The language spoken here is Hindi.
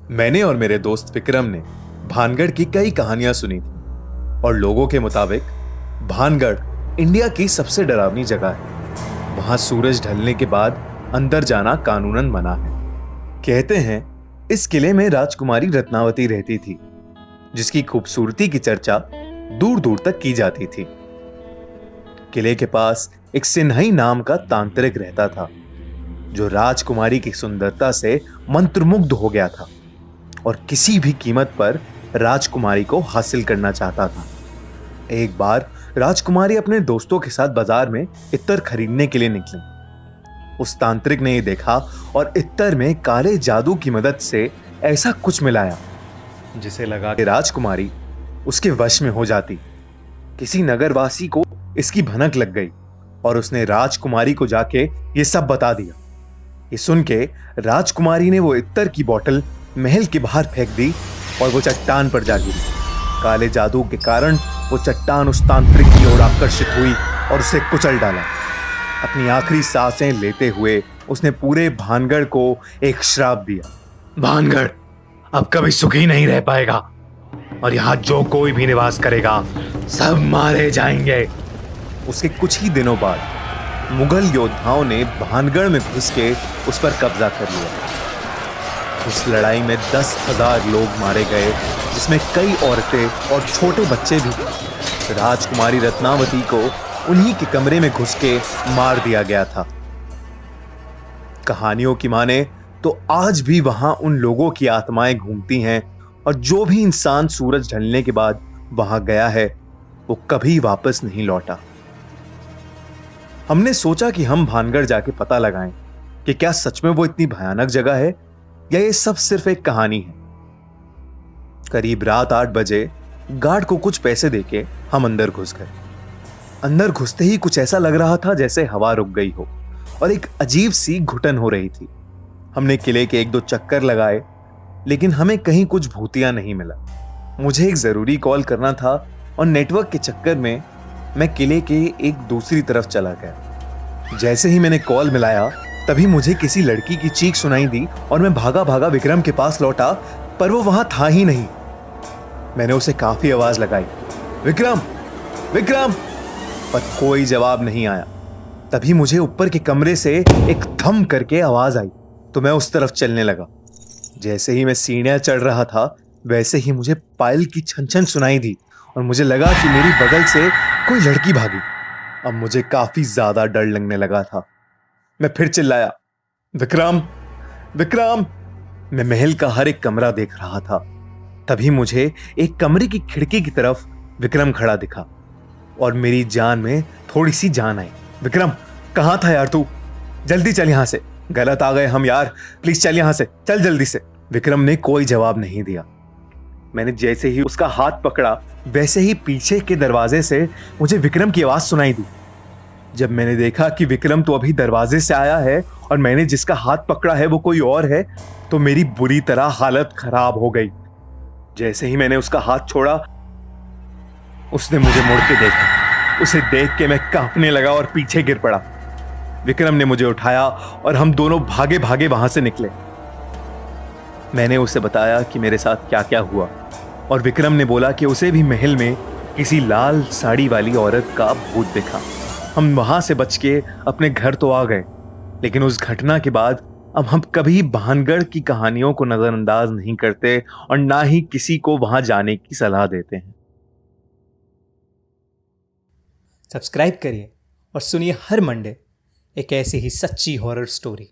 मैंने और मेरे दोस्त विक्रम ने भानगढ़ की कई कहानियां सुनी थी और लोगों के मुताबिक भानगढ़ इंडिया की सबसे डरावनी जगह है। वहां सूरज ढलने के बाद अंदर जाना कानूनन मना है। कहते हैं इस किले में राजकुमारी रत्नावती रहती थी, जिसकी खूबसूरती की चर्चा दूर दूर तक की जाती थी। किले के पास एक सिन्हई नाम का तांत्रिक रहता था, जो राजकुमारी की सुंदरता से मंत्रमुग्ध हो गया था और किसी भी कीमत पर राजकुमारी को हासिल करना चाहता था। एक बार राजकुमारी अपने दोस्तों के साथ बाजार में इत्तर खरीदने के लिए निकली। उस तांत्रिक ने यह देखा और इत्तर में काले जादू की मदद से ऐसा कुछ मिलाया जिसे लगा कि राजकुमारी उसके वश में हो जाती। किसी नगरवासी को इसकी भनक लग गई और उसने राजकुमारी को जाके ये सब बता दिया। ये सुन के राजकुमारी ने वो इत्तर की बोतल महल के बाहर फेंक दी और वो चट्टान पर जा गिरी। काले जादू के कारण वो चट्टान उस तांत्रिक की ओर आकर्षित हुई और उसे कुचल डाला। अपनी आखिरी सांसें लेते हुए उसने पूरे भानगढ़ को एक श्राप दिया। भानगढ़ अब कभी सुखी नहीं रह पाएगा और यहाँ जो कोई भी निवास करेगा सब मारे जाएंगे। उसके कुछ ही दिनों बाद मुगल योद्धाओं ने भानगढ़ में घुस के उस पर कब्जा कर लिया। उस लड़ाई में 10,000 लोग मारे गए, जिसमें कई औरतें और छोटे बच्चे भी थे। राजकुमारी रत्नावती को उन्हीं के कमरे में घुस के मार दिया गया था। कहानियों की माने तो आज भी वहां उन लोगों की आत्माएं घूमती हैं और जो भी इंसान सूरज ढलने के बाद वहां गया है वो कभी वापस नहीं लौटा। हमने सोचा कि हम भानगढ़ जाके पता लगाएं कि क्या सच में वो इतनी भयानक जगह है या ये सब सिर्फ एक कहानी है। करीब रात 8 बजे गार्ड को कुछ पैसे देके हम अंदर घुस गए। अंदर घुसते ही कुछ ऐसा लग रहा था जैसे हवा रुक गई हो और एक अजीब सी घुटन हो रही थी। हमने किले के 1-2 चक्कर लगाए, लेकिन हमें कहीं कुछ भूतिया नहीं मिला। मुझे एक जरूरी कॉल करना था और नेटवर्क के चक्कर में मैं किले के एक दूसरी तरफ चला गया। जैसे ही मैंने कॉल मिलाया तभी मुझे किसी लड़की की चीख सुनाई दी और मैं भागा भागा विक्रम के पास लौटा, पर वो वहां था ही नहीं। मैंने उसे काफी आवाज लगाई, विक्रम विक्रम, पर कोई जवाब नहीं आया। तभी मुझे ऊपर के कमरे से एक थम करके आवाज आई तो मैं उस तरफ चलने लगा। जैसे ही मैं सीढ़ियां चढ़ रहा था वैसे ही मुझे पायल की छन छन सुनाई दी और मुझे लगा कि मेरी बगल से कोई लड़की भागी। अब मुझे काफी ज्यादा डर लगने लगा था। मैं फिर चिल्लाया, विक्रम विक्रम। मैं महल का हर एक कमरा देख रहा था। तभी मुझे एक कमरे की खिड़की की तरफ विक्रम खड़ा दिखा और मेरी जान में थोड़ी सी जान आई। विक्रम, कहां था यार तू? जल्दी चल यहां से, गलत आ गए हम यार, प्लीज चल यहां से, चल जल्दी से। विक्रम ने कोई जवाब नहीं दिया। मैंने जैसे ही उसका हाथ पकड़ा वैसे ही पीछे के दरवाजे से मुझे विक्रम की आवाज सुनाई दी। जब मैंने देखा कि विक्रम तो अभी दरवाजे से आया है और मैंने जिसका हाथ पकड़ा है वो कोई और है, तो मेरी बुरी तरह हालत खराब हो गई। जैसे ही मैंने उसका हाथ छोड़ा उसने मुझे मुड़ के देखा। उसे देख के मैं कांपने लगा और पीछे गिर पड़ा। विक्रम ने मुझे उठाया और हम दोनों भागे भागे वहां से निकले। मैंने उसे बताया कि मेरे साथ क्या क्या हुआ और विक्रम ने बोला कि उसे भी महल में किसी लाल साड़ी वाली औरत का भूत दिखा। हम वहां से बच के अपने घर तो आ गए, लेकिन उस घटना के बाद अब हम कभी भानगढ़ की कहानियों को नजरअंदाज नहीं करते और ना ही किसी को वहां जाने की सलाह देते हैं। सब्सक्राइब करिए और सुनिए हर मंडे एक ऐसी ही सच्ची हॉरर स्टोरी।